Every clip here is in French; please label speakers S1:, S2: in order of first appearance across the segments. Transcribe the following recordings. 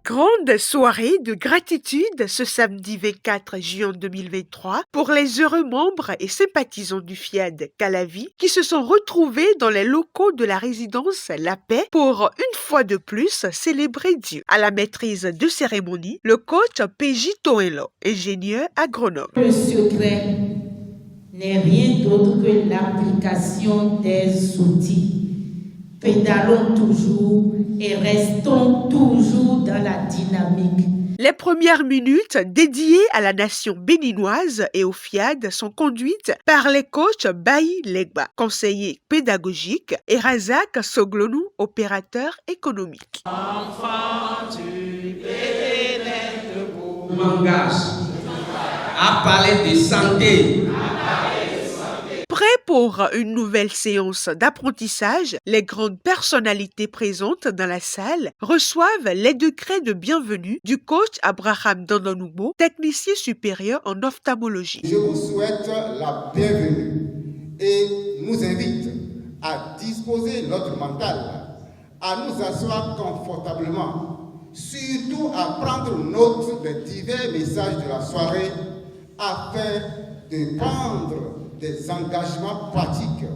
S1: Grande soirée de gratitude ce samedi 24 juin 2023 pour les heureux membres et sympathisants du FIAD Calavi qui se sont retrouvés dans les locaux de la résidence La Paix pour une fois de plus célébrer Dieu. À la maîtrise de cérémonie, le coach PJ Toelo, ingénieur agronome.
S2: Le secret n'est rien d'autre que l'application des outils. Pédalons toujours et restons toujours dans la dynamique.
S1: Les premières minutes dédiées à la nation béninoise et au FIAD sont conduites par les coachs Bayi Legba, conseiller pédagogique, et Razak Soglonou, opérateur économique.
S3: Enfant du Bénin debout, m'engage à parler de santé.
S1: Prêts pour une nouvelle séance d'apprentissage, les grandes personnalités présentes dans la salle reçoivent les décrets de bienvenue du coach Abraham Dandonoubo, technicien supérieur en ophtalmologie.
S4: Je vous souhaite la bienvenue et nous invite à disposer notre mental, à nous asseoir confortablement, surtout à prendre note des divers messages de la soirée afin de prendre des engagements pratiques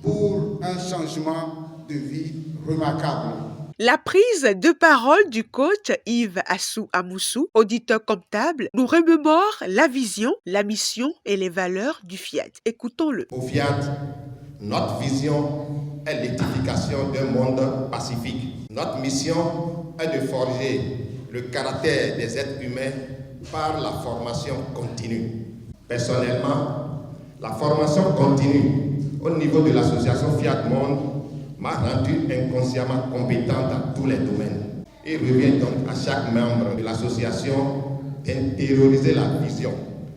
S4: pour un changement de vie remarquable.
S1: La prise de parole du coach Yves Assou Amoussou, auditeur comptable, nous remémore la vision, la mission et les valeurs du FIAD. Écoutons-le.
S5: Au FIAD, notre vision est l'édification d'un monde pacifique. Notre mission est de forger le caractère des êtres humains par la formation continue. Personnellement, la formation continue au niveau de l'association Fiat Monde m'a rendu inconsciemment compétent dans tous les domaines. Il revient donc à chaque membre de l'association d'intérioriser la vision,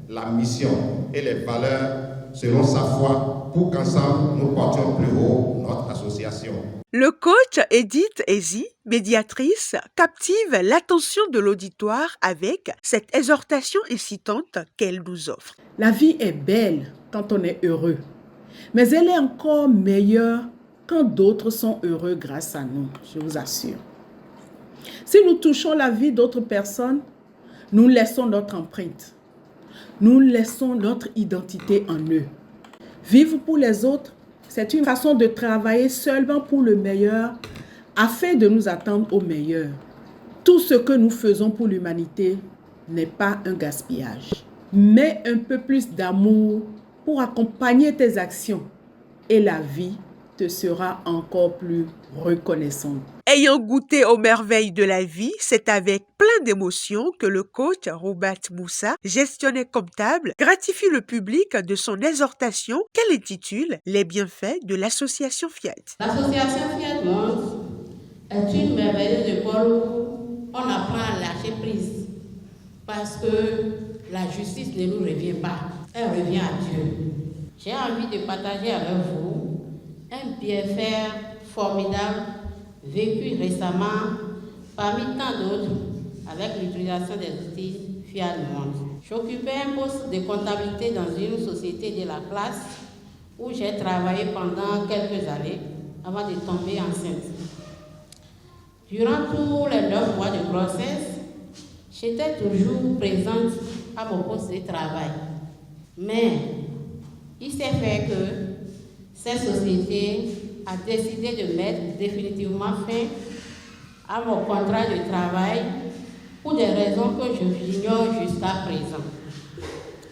S5: la mission et les valeurs selon sa foi pour qu'ensemble nous portions plus haut notre association.
S1: Le coach Edith Ezi, médiatrice, captive l'attention de l'auditoire avec cette exhortation incitante qu'elle nous offre.
S6: La vie est belle quand on est heureux, mais elle est encore meilleure quand d'autres sont heureux grâce à nous, je vous assure. Si nous touchons la vie d'autres personnes, nous laissons notre empreinte. Nous laissons notre identité en eux. Vivre pour les autres, c'est une façon de travailler seulement pour le meilleur afin de nous attendre au meilleur. Tout ce que nous faisons pour l'humanité n'est pas un gaspillage. Mets un peu plus d'amour pour accompagner tes actions et la vie te sera encore plus reconnaissante.
S1: Ayant goûté aux merveilles de la vie, c'est avec plein d'émotions que le coach Roubat Moussa, gestionnaire comptable, gratifie le public de son exhortation qu'elle intitule « Les bienfaits de l'association FIAD ».
S2: L'association Fiat Monde est une merveilleuse école où on apprend à lâcher prise parce que la justice ne nous revient pas, elle revient à Dieu. J'ai envie de partager avec vous un bienfait formidable vécu récemment parmi tant d'autres avec l'utilisation des outils Fiat Monde. J'occupais un poste de comptabilité dans une société de la place où j'ai travaillé pendant quelques années avant de tomber enceinte. Durant tous les 9 mois de grossesse, j'étais toujours présente à mon poste de travail. Mais il s'est fait que cette société a décidé de mettre définitivement fin à mon contrat de travail pour des raisons que j'ignore jusqu'à présent.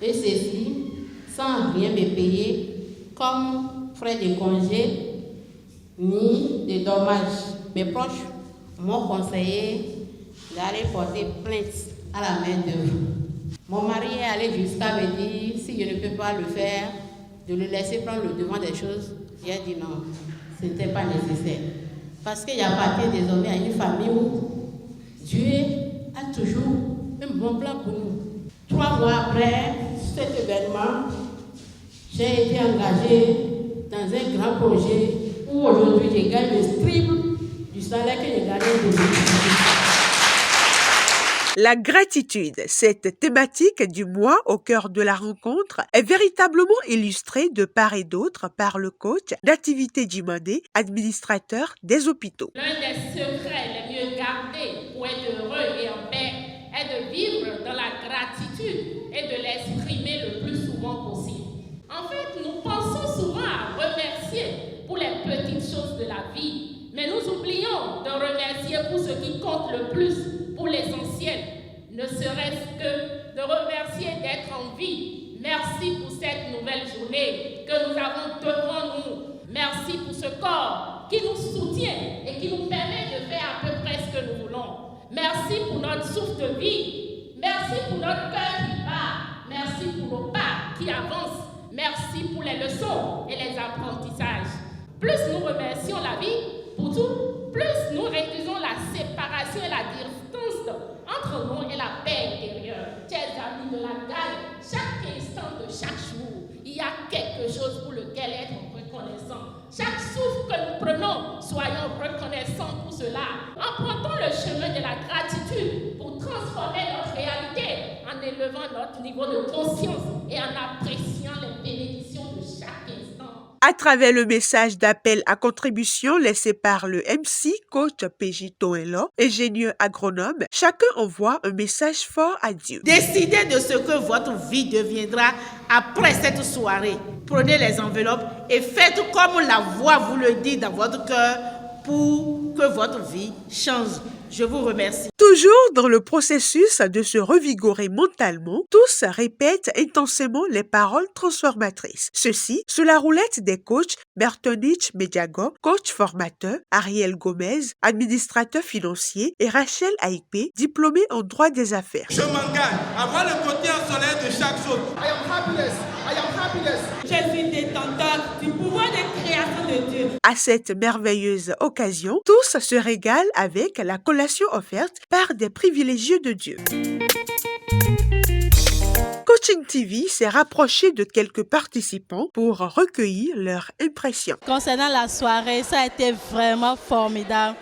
S2: Et ceci sans rien me payer comme frais de congé ni de dommages. Mes proches m'ont conseillé d'aller porter plainte à la main d'œuvre. Mon mari est allé jusqu'à me dire si je ne peux pas le faire, de le laisser prendre le devant des choses. J'ai dit non, ce n'était pas nécessaire. Parce qu'il appartient désormais à une famille où Dieu a toujours un bon plan pour nous. 3 mois après cet événement, j'ai été engagée dans un grand projet où aujourd'hui je gagne le triple du salaire que je gagnais aujourd'hui.
S1: La gratitude, cette thématique du mois au cœur de la rencontre, est véritablement illustrée de part et d'autre par le coach Nativité Djimandé, administrateur des hôpitaux.
S2: L'un des secrets les mieux gardés pour être heureux et en paix est de vivre dans la gratitude et de l'exprimer le plus souvent possible. En fait, nous pensons souvent à remercier pour les petites choses de la vie, mais nous oublions de remercier pour ce qui compte le plus, pour l'essentiel, ne serait-ce que de remercier d'être en vie. Merci pour cette nouvelle journée que nous avons devant nous. Merci pour ce corps qui nous soutient et qui nous permet de faire à peu près ce que nous voulons. Merci pour notre souffle de vie. Merci pour notre cœur qui bat. Merci pour nos pas qui avancent. Merci pour les leçons et les apprentissages. Plus nous remercions la vie pour tout, plus nous réduisons la séparation et la distance entre nous et la paix intérieure. Chers amis de la GAL, chaque instant de chaque jour, il y a quelque chose pour lequel être reconnaissant. Chaque souffle que nous prenons, soyons reconnaissants pour cela. Empruntons le chemin de la gratitude pour transformer notre réalité en élevant notre niveau de conscience et en appréciant les bénédictions de chaque instant.
S1: À travers le message d'appel à contribution laissé par le MC, coach PJ Toenlo, ingénieur agronome, chacun envoie un message fort à Dieu.
S7: Décidez de ce que votre vie deviendra après cette soirée. Prenez les enveloppes et faites comme la voix vous le dit dans votre cœur pour que votre vie change. Je vous remercie.
S1: Toujours dans le processus de se revigorer mentalement, tous répètent intensément les paroles transformatrices. Ceci sous la roulette des coachs Bertonich Mediago, coach formateur, Ariel Gomez, administrateur financier et Rachel Aïpé, diplômée en droit des affaires.
S8: Je m'engage à voir le côté solaire de chaque chose.
S9: I am happiness. I am happiness.
S7: Je suis détenteur du pouvoir de création de Dieu.
S1: À cette merveilleuse occasion, tous se régalent avec la collation offerte par des privilégiés de Dieu. Coaching TV s'est rapproché de quelques participants pour recueillir leurs impressions.
S10: Concernant la soirée, ça a été vraiment formidable.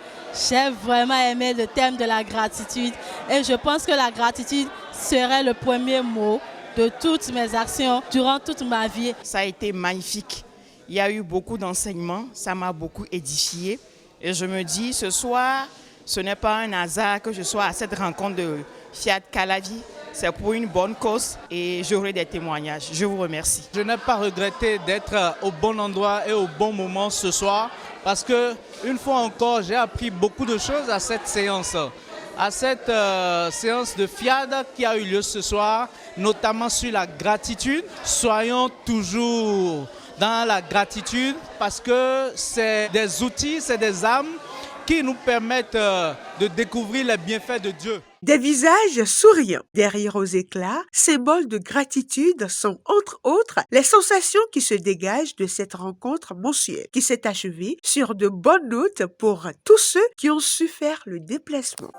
S10: J'ai vraiment aimé le thème de la gratitude et je pense que la gratitude serait le premier mot de toutes mes actions durant toute ma vie.
S11: Ça a été magnifique. Il y a eu beaucoup d'enseignements, ça m'a beaucoup édifié. Et je me dis, ce soir, ce n'est pas un hasard que je sois à cette rencontre de Fiat Calavi. C'est pour une bonne cause et j'aurai des témoignages. Je vous remercie.
S12: Je n'ai pas regretté d'être au bon endroit et au bon moment ce soir parce que, une fois encore, j'ai appris beaucoup de choses à cette séance. À cette séance de FIAD qui a eu lieu ce soir, notamment sur la gratitude. Soyons toujours dans la gratitude parce que c'est des outils, c'est des armes qui nous permettent de découvrir les bienfaits de Dieu.
S1: Des visages souriants, des rires aux éclats, symboles de gratitude sont entre autres les sensations qui se dégagent de cette rencontre mensuelle qui s'est achevée sur de bonnes notes pour tous ceux qui ont su faire le déplacement.